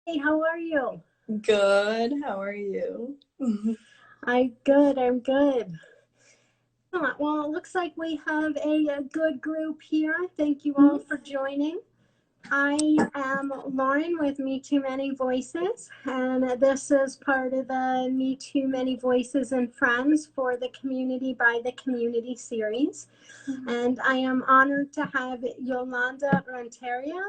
Hey, how are you? Good. How are you? I'm good. Well, it looks like we have a good group here. Thank you all for joining. I am Lauren with Me Too Many Voices, and this is part of the Me Too Many Voices and Friends for the Community by the Community series. And I am honored to have Yolanda Renteria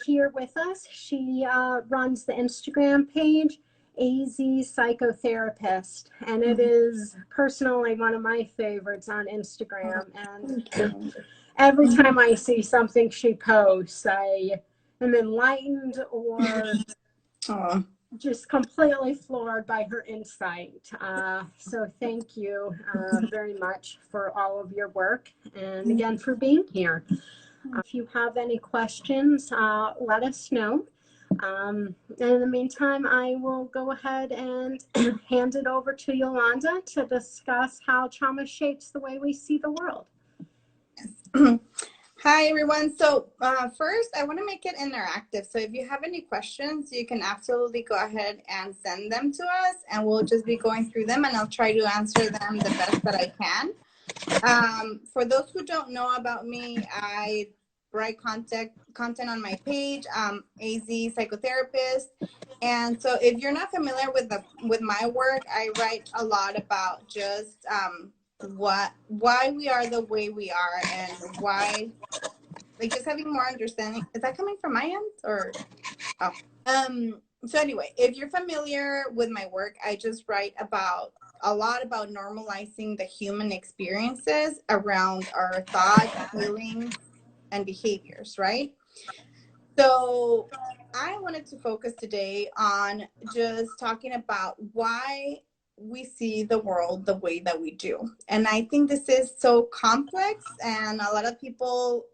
here with us. She runs the Instagram page, AZ Psychotherapist, and it is personally one of my favorites on Instagram. And Thank you. every time I see something she posts, I am enlightened or Oh, just completely floored by her insight. So thank you very much for all of your work and again for being here. If you have any questions, let us know. In the meantime, I will go ahead and hand it over to Yolanda to discuss how trauma shapes the way we see the world. Hi, everyone. So first, I want to make it interactive. So if you have any questions, you can absolutely go ahead and send them to us, and we'll just be going through them, and I'll try to answer them the best that I can. For those who don't know about me, I write content on my page, AZ Psychotherapist. And so if you're not familiar with my work, I write a lot about just why we are the way we are, and why, like, just having more understanding. Is that coming from my end or oh? So anyway, if you're familiar with my work, I just write a lot about normalizing the human experiences around our thoughts, feelings, and behaviors, right? So I wanted to focus today on just talking about why we see the world the way that we do. And I think this is so complex, and a lot of people,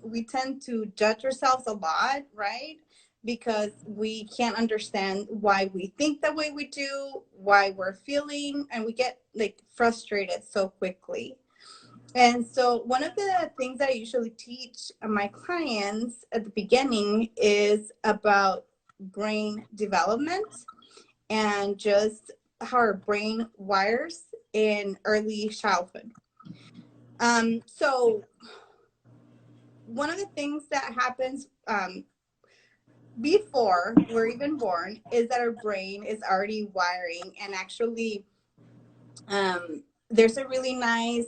we tend to judge ourselves a lot, right? Because we can't understand why we think the way we do, why we're feeling, and we get like frustrated so quickly. And so one of the things that I usually teach my clients at the beginning is about brain development and just how our brain wires in early childhood. So one of the things that happens before we're even born is that our brain is already wiring, and actually there's a really nice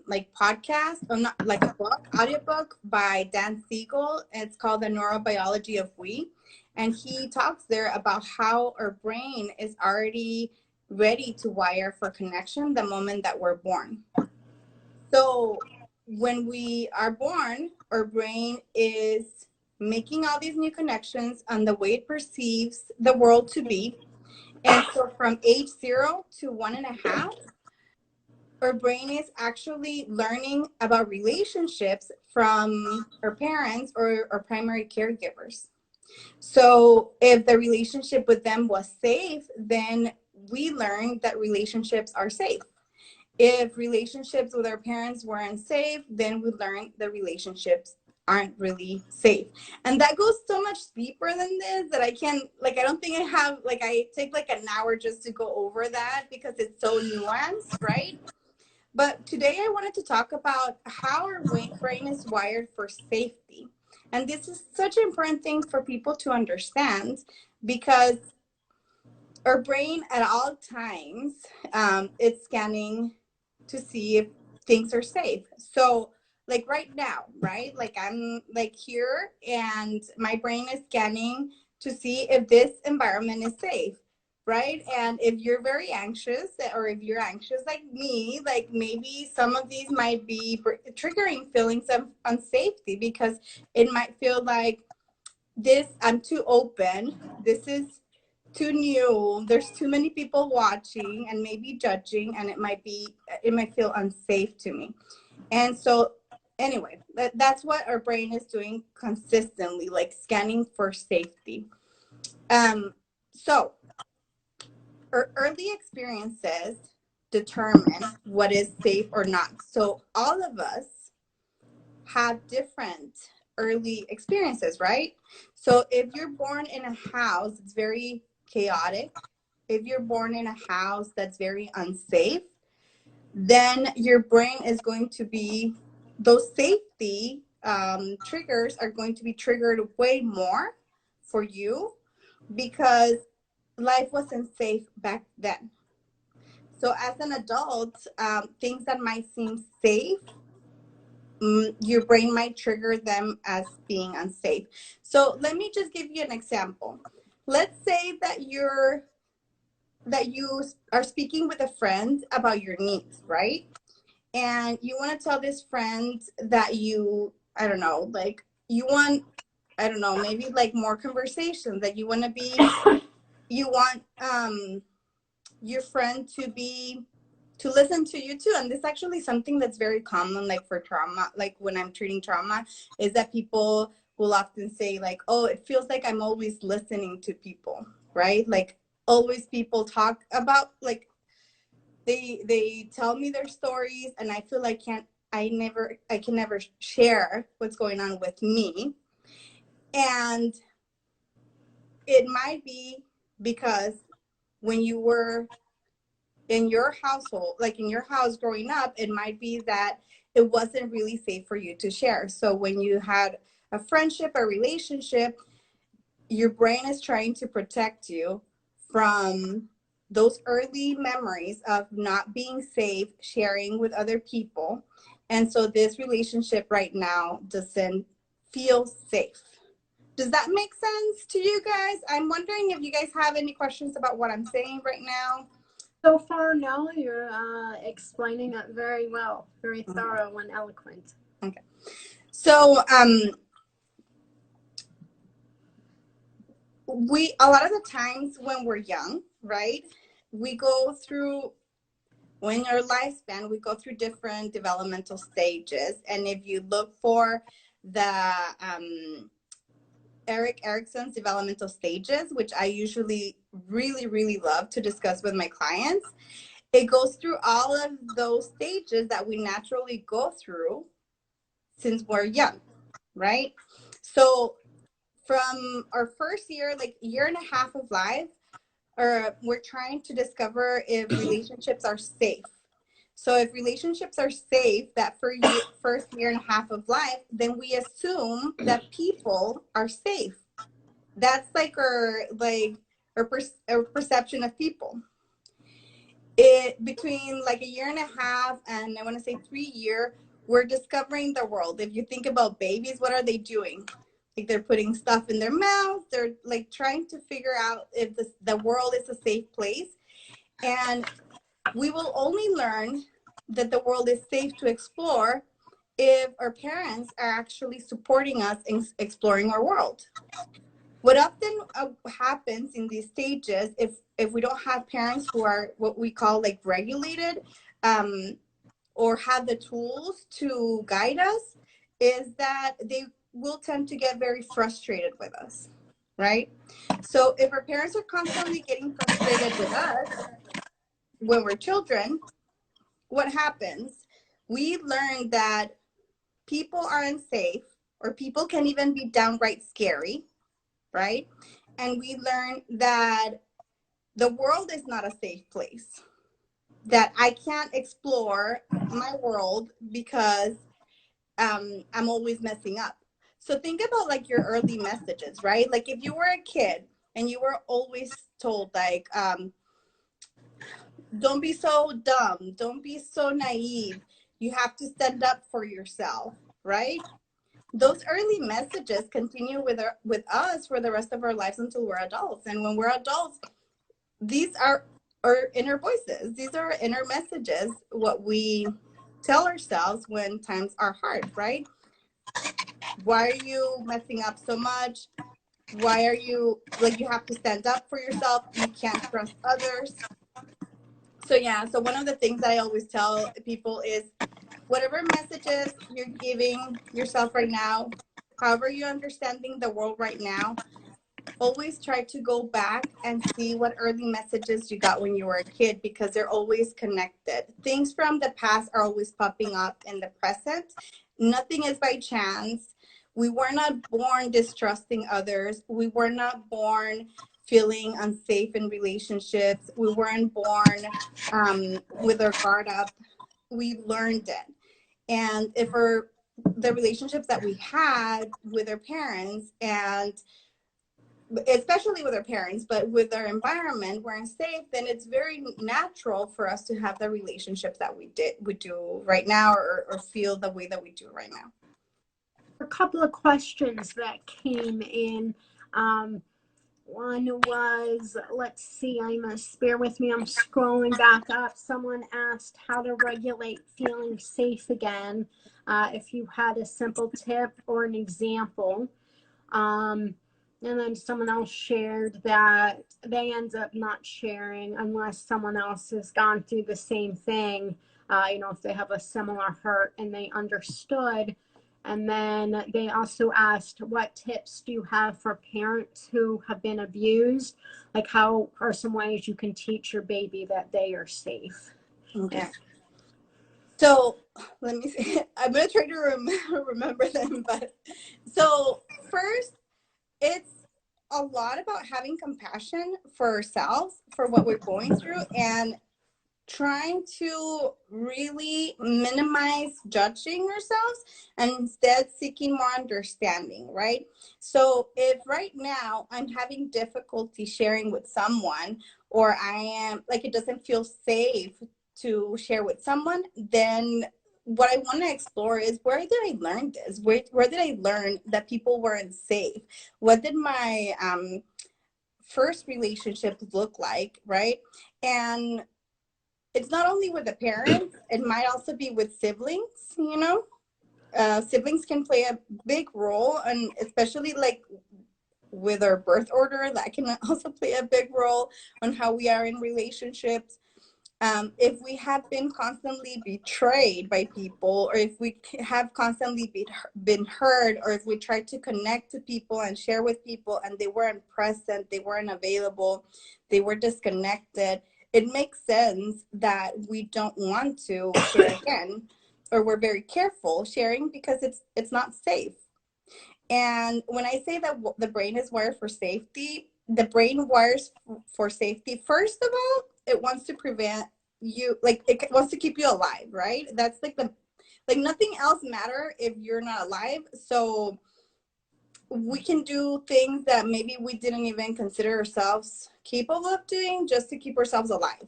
like podcast, or not, like a audiobook by Dan Siegel. It's called The Neurobiology of We, and he talks there about how our brain is already ready to wire for connection the moment that we're born. So when we are born, our brain is making all these new connections on the way it perceives the world to be. And so from age 0 to 1.5, our brain is actually learning about relationships from our parents or our primary caregivers. So if the relationship with them was safe, then we learn that relationships are safe. If relationships with our parents weren't safe, then we learn that relationships aren't really safe. And that goes so much deeper than this that I don't think I take like an hour just to go over that, because it's so nuanced, right? But today I wanted to talk about how our brain is wired for safety. And this is such an important thing for people to understand, because our brain at all times, it's scanning to see if things are safe. So like right now, right? Like I'm like here, and my brain is scanning to see if this environment is safe, right? And if you're very anxious, or if you're anxious like me, like maybe some of these might be triggering feelings of unsafety, because it might feel like I'm too open, this is too new, there's too many people watching and maybe judging, and it might feel unsafe to me. And so anyway, that's what our brain is doing consistently, like scanning for safety. So our early experiences determine what is safe or not. So all of us have different early experiences, right? So if you're born in a house that's very chaotic, if you're born in a house that's very unsafe, then your brain is going to be, those safety triggers are going to be triggered way more for you because life wasn't safe back then. So as an adult, things that might seem safe, your brain might trigger them as being unsafe. So let me just give you an example. Let's say that you are speaking with a friend about your needs, right? And you want to tell this friend that you, I don't know, like you want, I don't know, maybe like more conversations, that you want to be, you want your friend to listen to you too. And this is actually something that's very common, like for trauma, like when I'm treating trauma, is that people will often say like, oh, it feels like I'm always listening to people, right? Like always people talk about, like they tell me their stories and I feel like I can never share what's going on with me. And it might be because when you were in your household, like in your house growing up, it might be that it wasn't really safe for you to share. So when you had a friendship, a relationship, your brain is trying to protect you from those early memories of not being safe, sharing with other people. And so this relationship right now doesn't feel safe. Does that make sense to you guys? I'm wondering if you guys have any questions about what I'm saying right now. So far, no, you're explaining it very well, very thorough and eloquent. Okay. So a lot of the times when we're young, right, we go through, when our lifespan, we go through different developmental stages. And if you look for the Erickson's developmental stages, which I usually really, really love to discuss with my clients, it goes through all of those stages that we naturally go through since we're young, right? So from our first year, like year and a half of life, or we're trying to discover if relationships are safe. So if relationships are safe, that first year and a half of life, then we assume that people are safe. That's like our perception of people. It between like a year and a half and I want to say 3 year, we're discovering the world. If you think about babies, what are they doing? Like they're putting stuff in their mouth. They're like trying to figure out if the world is a safe place. And we will only learn that the world is safe to explore if our parents are actually supporting us in exploring our world. What often happens in these stages, if we don't have parents who are what we call like regulated, or have the tools to guide us, is that they will tend to get very frustrated with us, right? So if our parents are constantly getting frustrated with us when we're children, what happens? We learn that people are unsafe, or people can even be downright scary, right? And we learn that the world is not a safe place, that I can't explore my world because I'm always messing up. So think about like your early messages, right? Like if you were a kid and you were always told like, don't be so dumb, don't be so naive, you have to stand up for yourself, right? Those early messages continue with us for the rest of our lives until we're adults. And when we're adults, these are our inner voices. These are our inner messages, what we tell ourselves when times are hard, right? Why are you messing up so much? Why are you, like, you have to stand up for yourself. You can't trust others. So yeah, so one of the things that I always tell people is whatever messages you're giving yourself right now, however you're understanding the world right now, always try to go back and see what early messages you got when you were a kid, because they're always connected. Things from the past are always popping up in the present. Nothing is by chance. We were not born distrusting others. We were not born feeling unsafe in relationships. We weren't born with our guard up. We learned it. And if the relationships that we had with our parents, and especially with our parents, but with our environment weren't safe, then it's very natural for us to have the relationships that we do right now, or feel the way that we do right now. A couple of questions that came in. One was, let's see, bear with me, I'm scrolling back up. Someone asked how to regulate feeling safe again, if you had a simple tip or an example. And then someone else shared that they end up not sharing unless someone else has gone through the same thing, if they have a similar hurt and they understood. And then they also asked, what tips do you have for parents who have been abused? Like, how are some ways you can teach your baby that they are safe? Okay. So let me see. I'm going to try to remember them. But so first, it's a lot about having compassion for ourselves, for what we're going through, and trying to really minimize judging ourselves and instead seeking more understanding, right? So if right now I'm having difficulty sharing with someone, or I am like, it doesn't feel safe to share with someone, then what I want to explore is, where did I learn this? Where did I learn that people weren't safe? What did my first relationship look like, right? And it's not only with the parents, it might also be with siblings, siblings can play a big role, and especially like with our birth order, that can also play a big role on how we are in relationships. If we have been constantly betrayed by people, or if we have constantly been hurt, or if we try to connect to people and share with people and they weren't present, they weren't available, they were disconnected, it makes sense that we don't want to share again, or we're very careful sharing because it's not safe. And when I say that the brain is wired for safety, the brain wires for safety. First of all, it wants to prevent you, like it wants to keep you alive, right? That's like nothing else matter if you're not alive. So we can do things that maybe we didn't even consider ourselves capable of doing just to keep ourselves alive.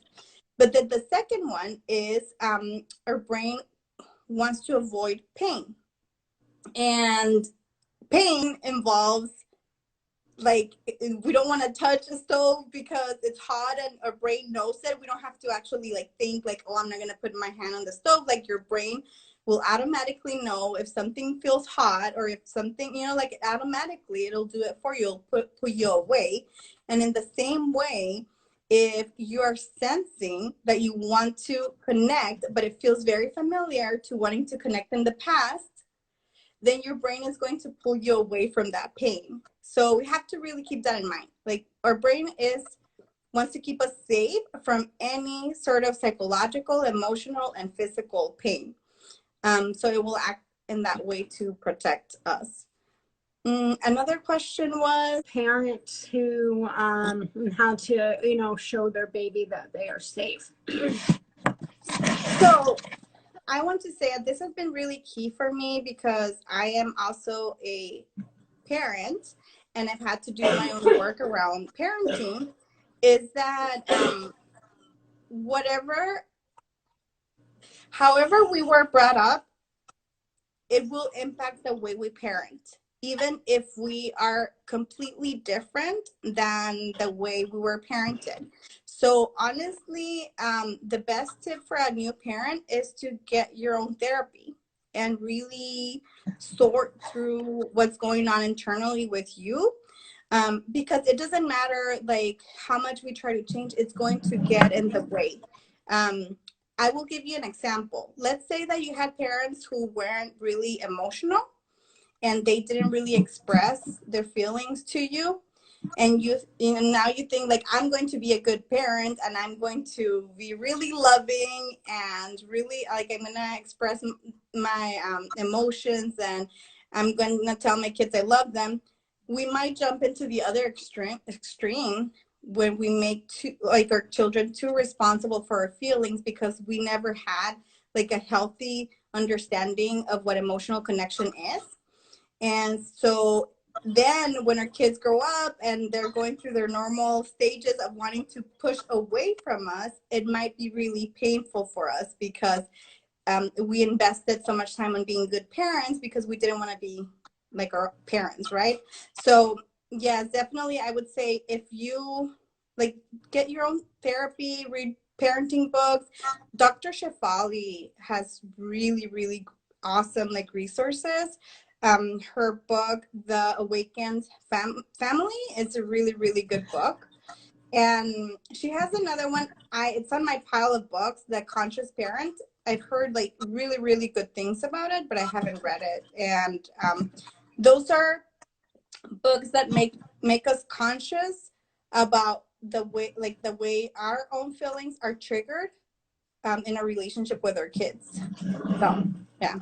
But then the second one is our brain wants to avoid pain. And pain involves, like, we don't want to touch the stove because it's hot, and our brain knows it. We don't have to actually like think like, oh, I'm not going to put my hand on the stove. Like, your brain will automatically know if something feels hot, or if something, like automatically it'll do it for you. It'll put you away. And in the same way, if you're sensing that you want to connect, but it feels very familiar to wanting to connect in the past, then your brain is going to pull you away from that pain. So we have to really keep that in mind. Like, our brain wants to keep us safe from any sort of psychological, emotional, and physical pain. So it will act in that way to protect us. Another question was parents who how to show their baby that they are safe. So I want to say that this has been really key for me, because I am also a parent and I've had to do my own work around parenting, is that however we were brought up, it will impact the way we parent, even if we are completely different than the way we were parented. So honestly, the best tip for a new parent is to get your own therapy and really sort through what's going on internally with you. Because it doesn't matter like how much we try to change, it's going to get in the way. I will give you an example. Let's say that you had parents who weren't really emotional and they didn't really express their feelings to you. And now you think like, I'm going to be a good parent and I'm going to be really loving and really like, I'm going to express my emotions and I'm going to tell my kids I love them, we might jump into the other extreme when we make like our children too responsible for our feelings, because we never had like a healthy understanding of what emotional connection is. And so then when our kids grow up and they're going through their normal stages of wanting to push away from us, it might be really painful for us, because we invested so much time on being good parents because we didn't want to be like our parents, right? So yeah, definitely I would say, if you like, get your own therapy, read parenting books. Dr. Shefali has really, really awesome like resources. Her book, The Awakened Family, is a really, really good book. And she has another one. It's on my pile of books, The Conscious Parent. I've heard like really, really good things about it, but I haven't read it. And those are books that make us conscious about the way our own feelings are triggered in a relationship with our kids. So yeah.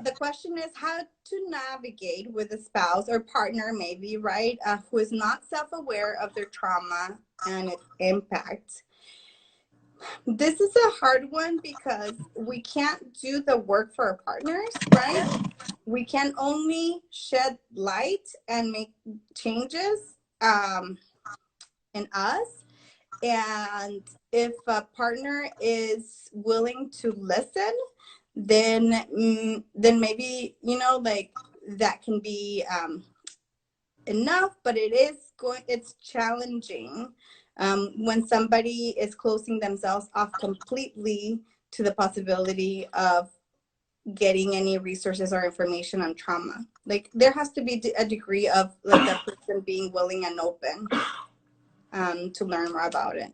The question is how to navigate with a spouse or partner, maybe, right, who is not self-aware of their trauma and its impact. This is a hard one because we can't do the work for our partners, right? We can only shed light and make changes in us. And if a partner is willing to listen, then maybe, like, that can be enough. But it's challenging when somebody is closing themselves off completely to the possibility of getting any resources or information on trauma. Like, there has to be a degree of like that person being willing and open to learn more about it.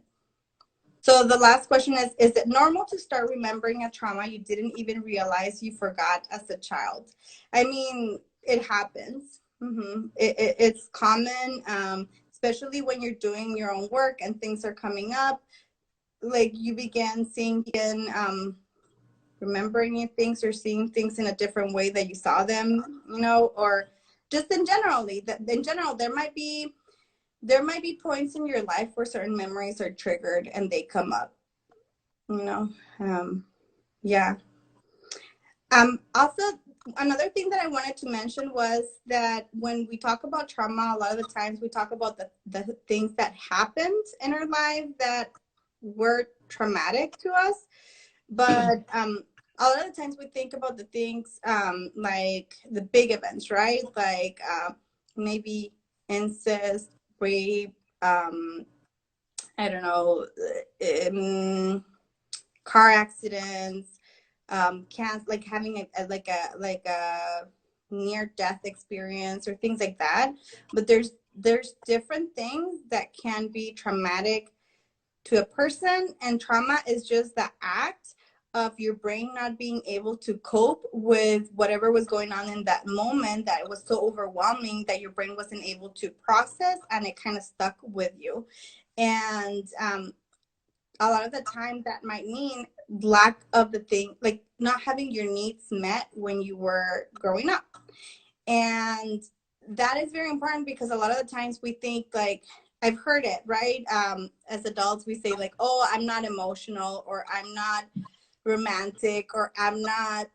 So the last question is it normal to start remembering a trauma you didn't even realize you forgot as a child? I mean, it happens. It's common, especially when you're doing your own work and things are coming up. Like, you begin seeing, remembering things or seeing things in a different way that you saw them, or just in general, there might be points in your life where certain memories are triggered and they come up, yeah. Also, another thing that I wanted to mention was that when we talk about trauma, a lot of the times we talk about the things that happened in our life that were traumatic to us. But a lot of the times we think about the things like the big events, right? Like maybe incest, rape, I don't know, car accidents, like having a near death experience or things like that. But there's different things that can be traumatic to a person, and trauma is just the act of your brain not being able to cope with whatever was going on in that moment, that it was so overwhelming that your brain wasn't able to process, and it kind of stuck with you. And a lot of the time that might mean lack of the thing, like not having your needs met when you were growing up. And that is very important, because a lot of the times we think, like, I've heard it, right? As adults, we say like, oh, I'm not emotional, or I'm not romantic, or I'm not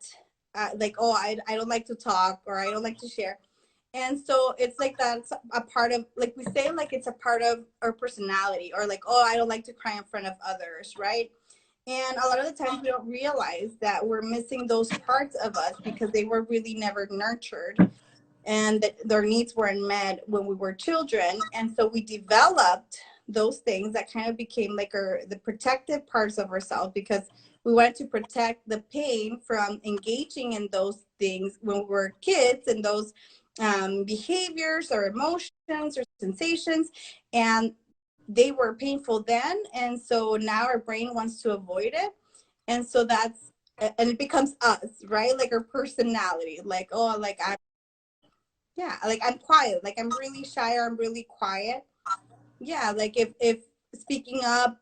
like, oh, I don't like to talk, or I don't like to share. And so it's like that's a part of, like, we say like it's a part of our personality, or like, oh, I don't like to cry in front of others, right? And a lot of the times we don't realize that we're missing those parts of us because they were really never nurtured, and that their needs weren't met when we were children. And so we developed those things that kind of became like the protective parts of ourselves, because we wanted to protect the pain from engaging in those things when we were kids, and those behaviors or emotions or sensations, and they were painful then. And so now our brain wants to avoid it. And so and it becomes us, right? Like our personality, like, oh, like I'm quiet, like I'm really shy, or I'm really quiet. Yeah, like if speaking up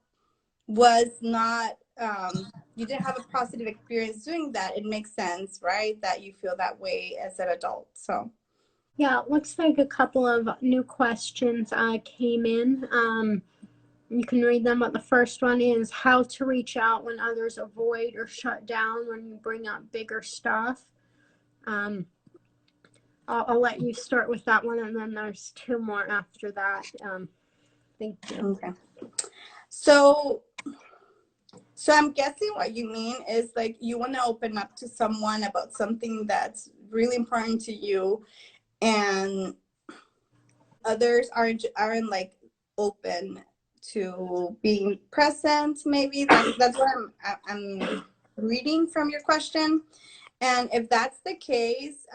was not you didn't have a positive experience doing that, it makes sense, right, that you feel that way as an adult. So Yeah, it looks like a couple of new questions came in. You can read them, but the first one is how to reach out when others avoid or shut down when you bring up bigger stuff. I'll let you start with that one, and then there's two more after that. Thank you. okay. So I'm guessing what you mean is like you want to open up to someone about something that's really important to you, and others aren't like open to being present. Maybe that's what I'm reading from your question. And if that's the case,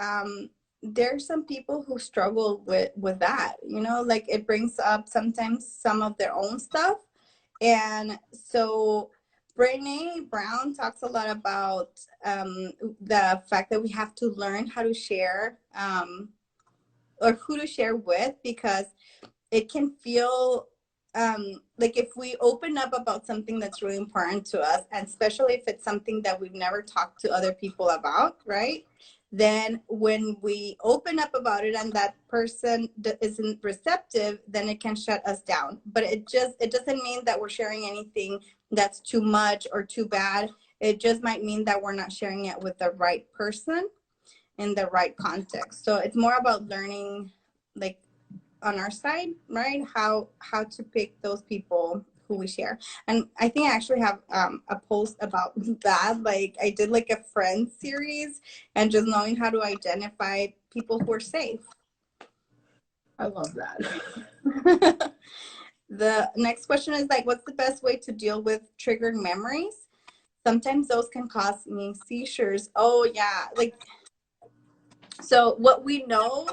there's some people who struggle with that. You know, like it brings up sometimes some of their own stuff. And so Brene Brown talks a lot about the fact that we have to learn how to share or who to share with, because it can feel like if we open up about something that's really important to us, and especially if it's something that we've never talked to other people about, right? Then when we open up about it and that person isn't receptive, then it can shut us down. But it doesn't mean that we're sharing anything that's too much or too bad. It just might mean that we're not sharing it with the right person in the right context. So it's more about learning, like, on our side, right, how to pick those people who we share. And I think I actually have a post about that. Like I did like a friend series, and just knowing how to identify people who are safe. I love that. The next question is like, what's the best way to deal with triggered memories? Sometimes those can cause me seizures. Oh yeah, like, so what we know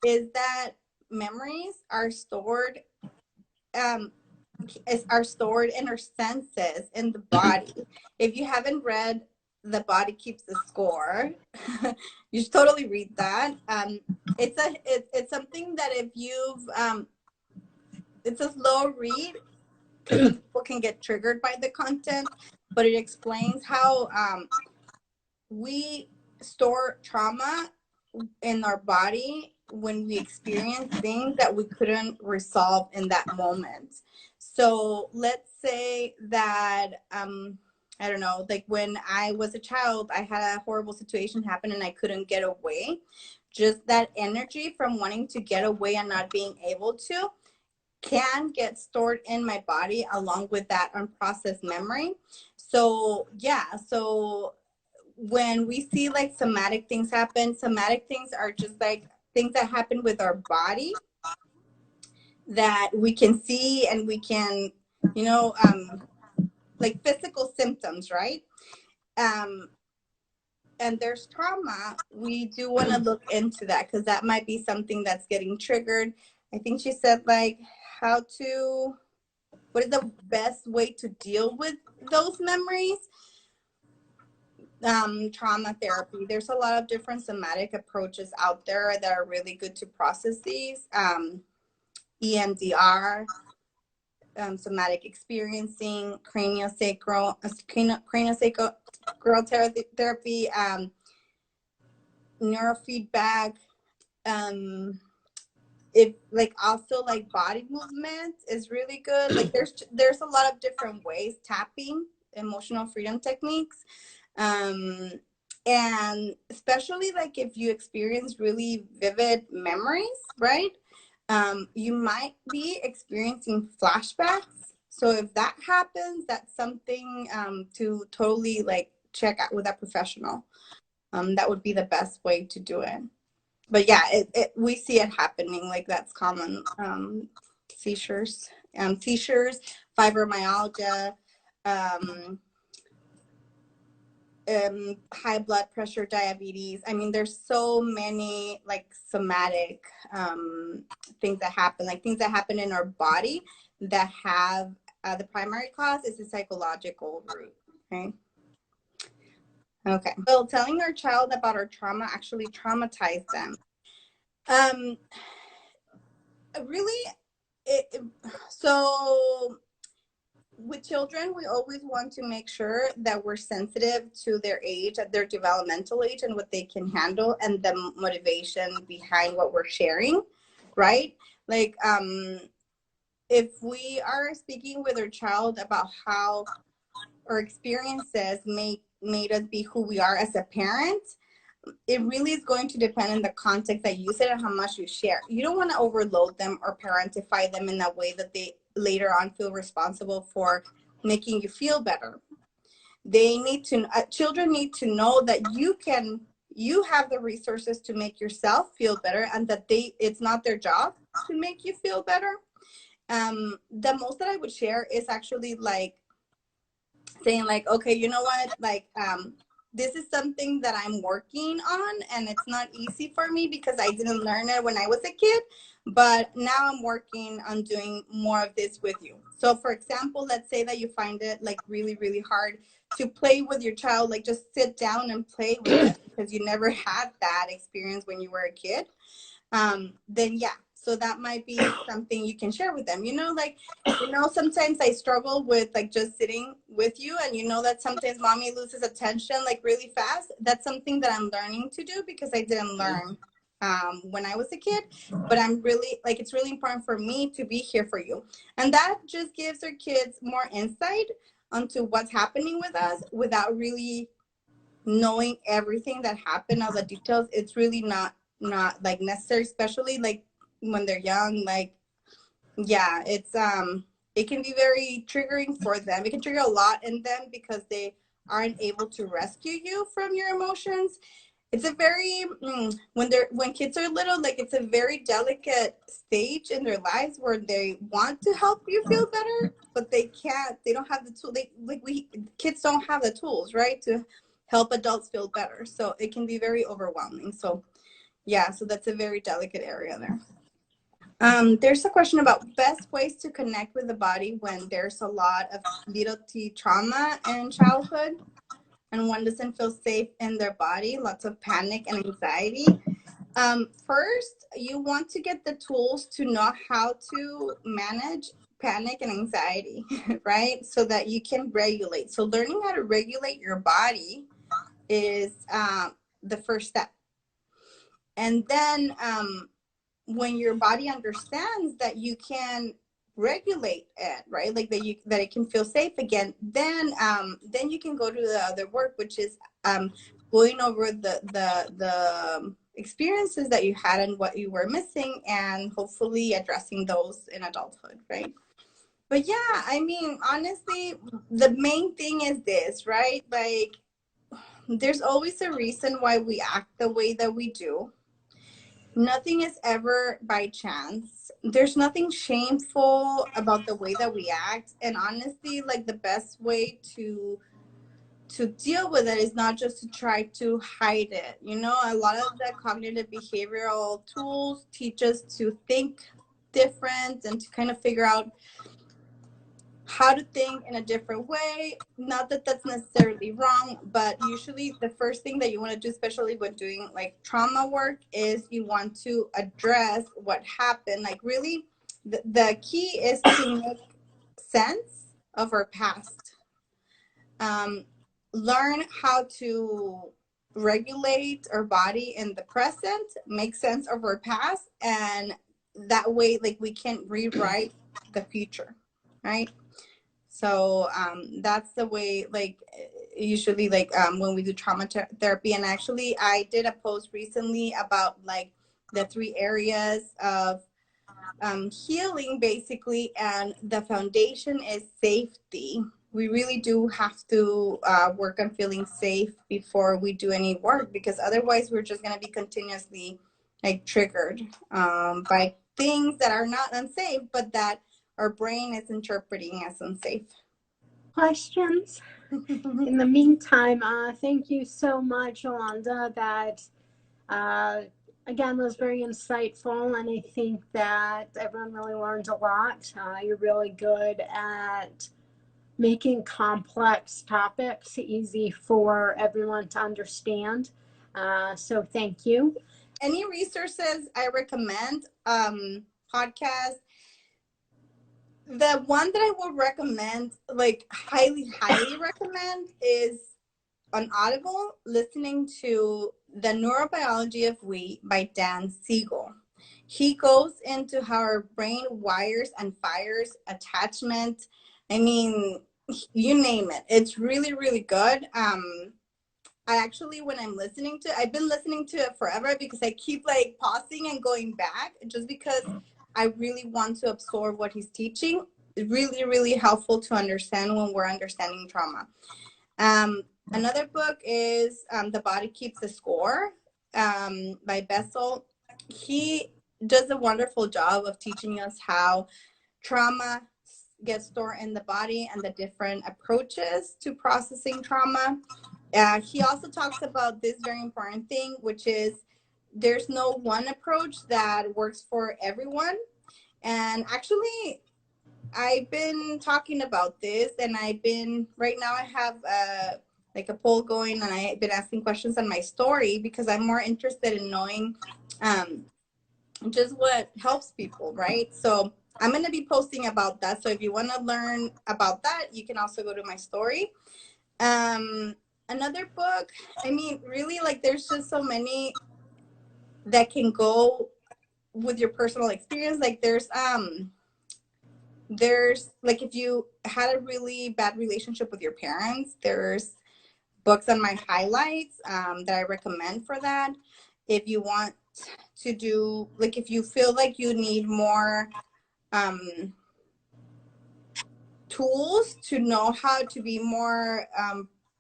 is that memories are stored are stored in our senses in the body. If you haven't read The Body Keeps the Score, you should totally read that. It's something that if you've it's a slow read because some people can get triggered by the content, but it explains how we store trauma in our body when we experience things that we couldn't resolve in that moment. So let's say that I don't know, like when I was a child, I had a horrible situation happen and I couldn't get away. Just that energy from wanting to get away and not being able to can get stored in my body along with that unprocessed memory. So yeah, so when we see like somatic things happen, somatic things are just like things that happen with our body that we can see, and we can, you know, like physical symptoms, right? And there's trauma. We do want to look into that because that might be something that's getting triggered. I think she said like what is the best way to deal with those memories? Trauma therapy. There's a lot of different somatic approaches out there that are really good to process these. EMDR, somatic experiencing, craniosacral therapy, neurofeedback. If like also like body movement is really good. Like there's a lot of different ways. Tapping, emotional freedom techniques. And especially like if you experience really vivid memories, right? You might be experiencing flashbacks. So if that happens, that's something to totally like check out with a professional. That would be the best way to do it. But yeah, we see it happening. Like that's common. Seizures, fibromyalgia, high blood pressure, diabetes. I mean, there's so many like somatic things that happen, like things that happen in our body that have the primary cause is the psychological root. Okay. Well, telling our child about our trauma actually traumatized them. Really, so with with children, we always want to make sure that we're sensitive to their age, at their developmental age, and what they can handle, and the motivation behind what we're sharing, right? Like, if we are speaking with our child about how our experiences made us be who we are as a parent, it really is going to depend on the context that you said and how much you share. You don't want to overload them or parentify them in a way that they later on feel responsible for making you feel better. They need to, children need to know that you have the resources to make yourself feel better, and that it's not their job to make you feel better. The most that I would share is actually like saying like, okay, you know what, like, this is something that I'm working on, and it's not easy for me because I didn't learn it when I was a kid, but now I'm working on doing more of this with you. So for example, let's say that you find it like really, really hard to play with your child, like just sit down and play with them because you never had that experience when you were a kid. Then yeah, so that might be something you can share with them. Like, sometimes I struggle with like just sitting with you, and that sometimes mommy loses attention like really fast. That's something that I'm learning to do because I didn't learn when I was a kid. But I'm really like, it's really important for me to be here for you, and that just gives our kids more insight onto what's happening with us without really knowing everything that happened, all the details. It's really not like necessary, especially like when they're young. Like, yeah, it's it can be very triggering for them. It can trigger a lot in them because they aren't able to rescue you from your emotions. It's a very when kids are little, like, it's a very delicate stage in their lives where they want to help you feel better, but they can't. They don't have the tool. Kids don't have the tools, right, to help adults feel better. So it can be very overwhelming. So yeah, so that's a very delicate area there. There's a question about best ways to connect with the body when there's a lot of little T trauma in childhood and one doesn't feel safe in their body, lots of panic and anxiety. First, you want to get the tools to know how to manage panic and anxiety, right? So that you can regulate. So learning how to regulate your body is the first step. And then when your body understands that you can regulate it, right, like that it can feel safe again, then you can go to the other work, which is going over the experiences that you had and what you were missing, and hopefully addressing those in adulthood, right? But yeah, I mean, honestly, the main thing is this, right? Like, there's always a reason why we act the way that we do. Nothing is ever by chance. There's nothing shameful about the way that we act. And honestly, like, the best way to deal with it is not just to try to hide it. A lot of the cognitive behavioral tools teach us to think different and to kind of figure out how to think in a different way. Not that that's necessarily wrong, but usually the first thing that you want to do, especially when doing like trauma work, is you want to address what happened. Like, really, the key is to make sense of our past. Learn how to regulate our body in the present, make sense of our past, and that way, like, we can rewrite the future, right? So that's the way, like, usually, like, when we do trauma therapy. And actually, I did a post recently about like the 3 areas of healing, basically, and the foundation is safety. We really do have to work on feeling safe before we do any work, because otherwise we're just going to be continuously like triggered by things that are not unsafe, but that our brain is interpreting as unsafe. Questions? In the meantime, thank you so much, Yolanda. That again was very insightful, and I think that everyone really learned a lot. You're really good at making complex topics easy for everyone to understand. So thank you. Any resources I recommend, podcasts, The one that I would recommend, like highly recommend, is on Audible, listening to The Neurobiology of We by Dan Siegel. He goes into how our brain wires and fires attachment. I mean, you name it. It's really, really good. I actually, when I'm listening to, I've been listening to it forever because I keep like pausing and going back just because I really want to absorb what he's teaching. Really, really helpful to understand when we're understanding trauma. Another book is The Body Keeps the Score by Bessel. He does a wonderful job of teaching us how trauma gets stored in the body and the different approaches to processing trauma. He also talks about this very important thing, which is there's no one approach that works for everyone. And actually, I've been talking about this, and right now I have like a poll going, and I've been asking questions on my story because I'm more interested in knowing just what helps people, right? So I'm going to be posting about that. So if you want to learn about that, you can also go to my story. Another book, I mean, really, like, there's just so many that can go with your personal experience. Like there's like, if you had a really bad relationship with your parents, there's books on my highlights that I recommend for that. If you want to do, like, if you feel like you need more tools to know how to be more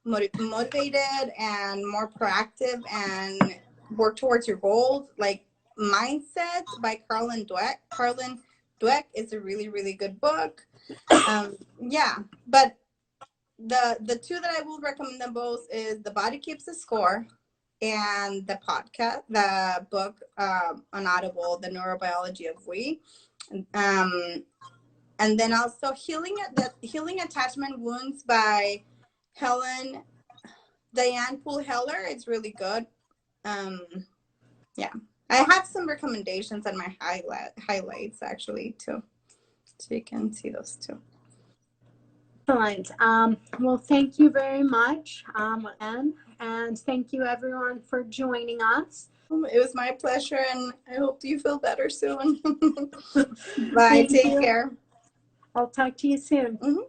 motivated and more proactive and work towards your goals, like Mindset by Carlin Dweck is a really, really good book. Yeah, but the two that I will recommend the most is The Body Keeps the Score and the book on Audible, The Neurobiology of We. And then also Healing Attachment Wounds by Diane Poole Heller. It's really good. Yeah, I have some recommendations on my highlights actually too, so you can see those too. Excellent. Well, thank you very much, and thank you everyone for joining us. It was my pleasure, and I hope you feel better soon. Bye. Take care. I'll talk to you soon. Mm-hmm.